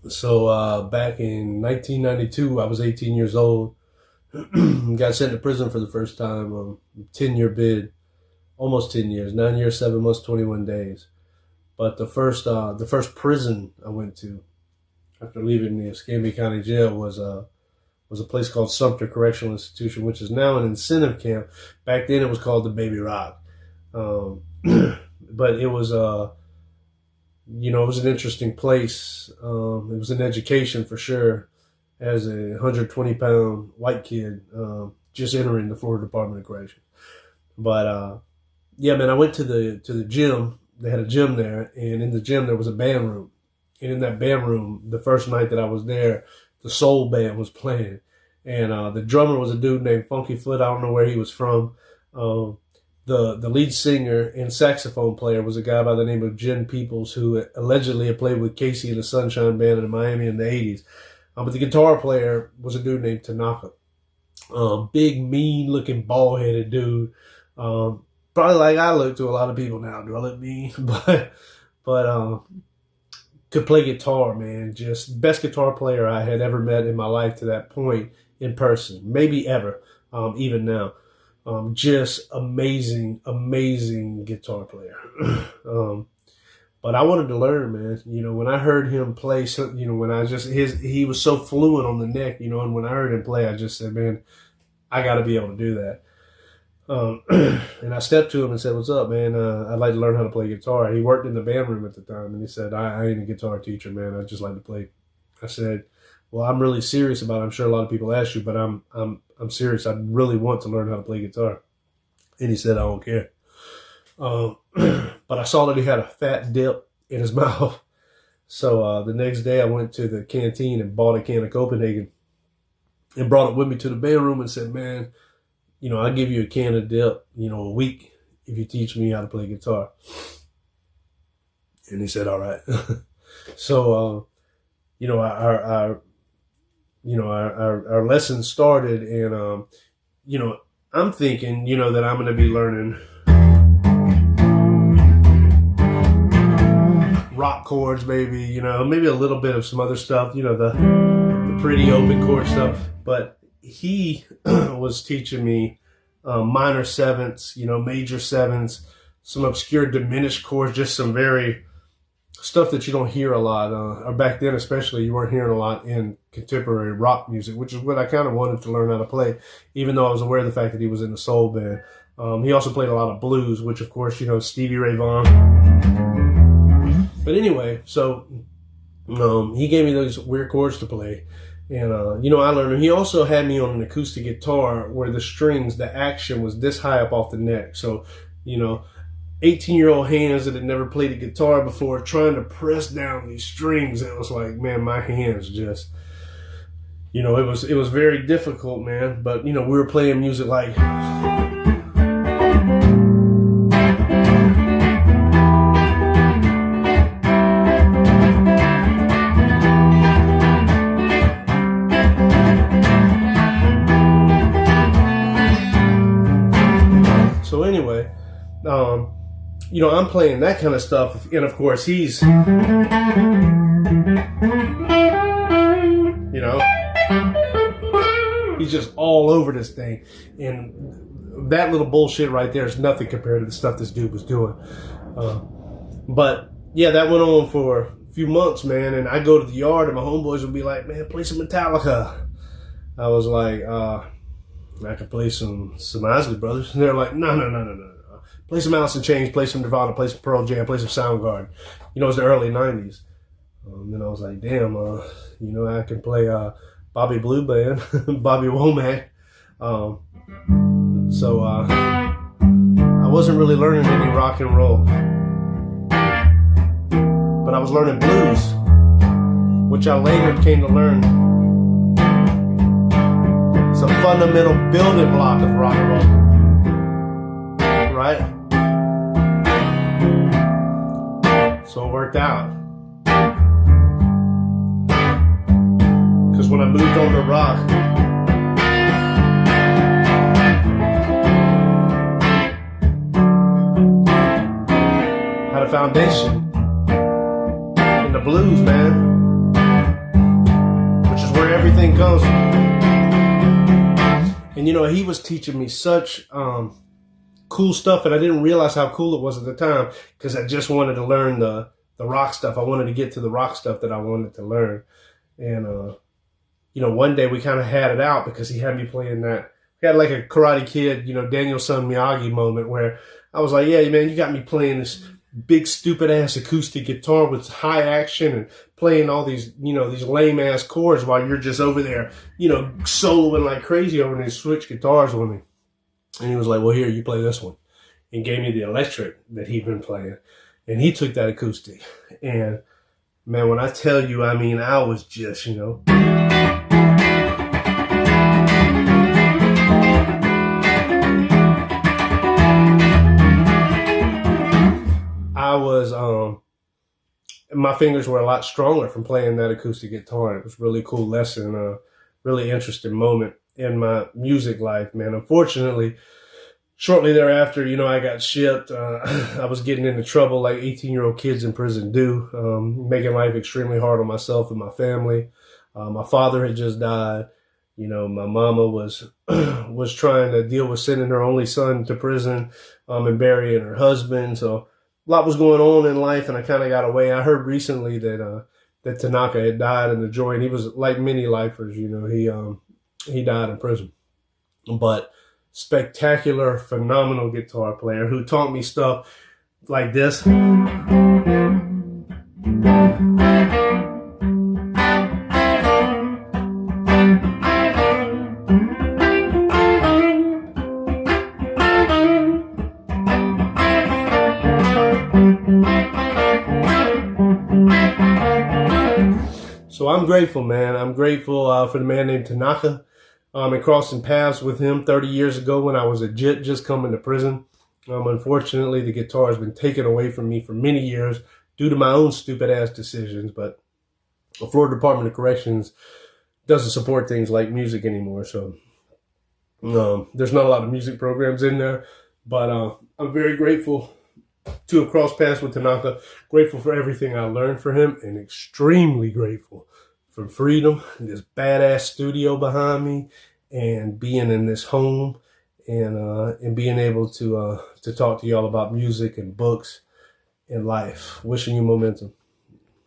So back in 1992, I was 18 years old. Got sent to prison for the first time. 10-year bid, almost 10 years, 9 years, 7 months, 21 days. But the first prison I went to after leaving the Escambia County Jail was a place called Sumter Correctional Institution, which is now an incentive camp. Back then, it was called the Baby Rock. But it was it was an interesting place. It was an education for sure. As a 120-pound white kid, just entering the Florida Department of Corrections. But yeah, man, I went to the gym. They had a gym there, and in the gym there was a band room. And in that band room, the first night that I was there, the soul band was playing, and the drummer was a dude named Funky Foot. I don't know where he was from. The lead singer and saxophone player was a guy by the name of Jen Peoples, who allegedly had played with Casey and the Sunshine Band in Miami in the 80s. But the guitar player was a dude named Tanaka. Big, mean-looking, bald-headed dude. Probably like I look to a lot of people now. Do I look mean? But could play guitar, man. Just best guitar player I had ever met in my life to that point in person. Maybe ever, even now. Just amazing, amazing guitar player. But I wanted to learn, man. When I heard him play, he was so fluent on the neck, and when I heard him play, I just said, man, I got to be able to do that. And I stepped to him and said, what's up, man? I'd like to learn how to play guitar. He worked in the band room at the time, and he said, I ain't a guitar teacher, man. I just like to play. I said, well, I'm really serious about it. I'm sure a lot of people ask you, but I'm serious. I really want to learn how to play guitar. And he said, I don't care. But I saw that he had a fat dip in his mouth. So the next day I went to the canteen and bought a can of Copenhagen and brought it with me to the band room and said, man, I'll give you a can of dip, a week if you teach me how to play guitar. And he said, all right. So, our lesson started, and, I'm thinking, that I'm going to be learning rock chords, maybe, maybe a little bit of some other stuff, the pretty open chord stuff. But he was teaching me minor sevenths, major sevenths, some obscure diminished chords, just some very stuff that you don't hear a lot. Or back then, especially, you weren't hearing a lot in contemporary rock music, which is what I kind of wanted to learn how to play, even though I was aware of the fact that he was in the soul band. He also played a lot of blues, which, of course, Stevie Ray Vaughan. But anyway, so he gave me those weird chords to play. And, I learned them. He also had me on an acoustic guitar where the strings, the action was this high up off the neck. So, 18-year-old hands that had never played a guitar before trying to press down these strings. It was like, man, my hands just, it was very difficult, man. But, we were playing music like... So anyway, I'm playing that kind of stuff, and of course he's, he's just all over this thing, and that little bullshit right there is nothing compared to the stuff this dude was doing. But yeah, that went on for a few months, man, and I go to the yard, and my homeboys would be like, man, play some Metallica. I was like, I could play some Isley Brothers. And they're like, no. Play some Alice in Chains, play some Nirvana, play some Pearl Jam, play some Soundgarden. It was the early 90s. And I was like, damn, I can play Bobby Blue Band, Bobby Womack. So I wasn't really learning any rock and roll. But I was learning blues, which I later came to learn. It's a fundamental building block of rock and roll, right? So it worked out. Because when I moved on to rock, I had a foundation in the blues, man. everything comes from. And you know, he was teaching me such cool stuff, and I didn't realize how cool it was at the time because I just wanted to learn the rock stuff. I wanted to get to the rock stuff that I wanted to learn. And you know, one day we kind of had it out because he had me playing that. We had like a Karate Kid, you know, Daniel-san Miyagi moment where I was like, yeah, man, you got me playing this big stupid ass acoustic guitar with high action and playing all these, you know, these lame ass chords while you're just over there, you know, soloing like crazy over these switch guitars with me. And he was like, well, here, you play this one. And gave me the electric that he'd been playing. And he took that acoustic. And man, when I tell you, I mean, I was just, you know. I was, my fingers were a lot stronger from playing that acoustic guitar. It was a really cool lesson, a really interesting moment in my music life, man. Unfortunately, shortly thereafter, you know, I got shipped. I was getting into trouble like 18-year-old kids in prison do, making life extremely hard on myself and my family. My father had just died. You know, my mama was was trying to deal with sending her only son to prison and burying her husband. So a lot was going on in life, and I kind of got away. I heard recently that that Tanaka had died in the joint. He was like many lifers, you know. He died in prison, but spectacular, phenomenal guitar player who taught me stuff like this. So I'm grateful, man. I'm grateful for the man named Tanaka and crossing paths with him 30 years ago when I was a jit just coming to prison. Unfortunately, the guitar has been taken away from me for many years due to my own stupid-ass decisions, but the Florida Department of Corrections doesn't support things like music anymore, so there's not a lot of music programs in there, but I'm very grateful to have crossed paths with Tanaka, grateful for everything I learned from him, and extremely grateful for freedom, this badass studio behind me, and being in this home, and being able to talk to y'all about music and books and life. Wishing you momentum.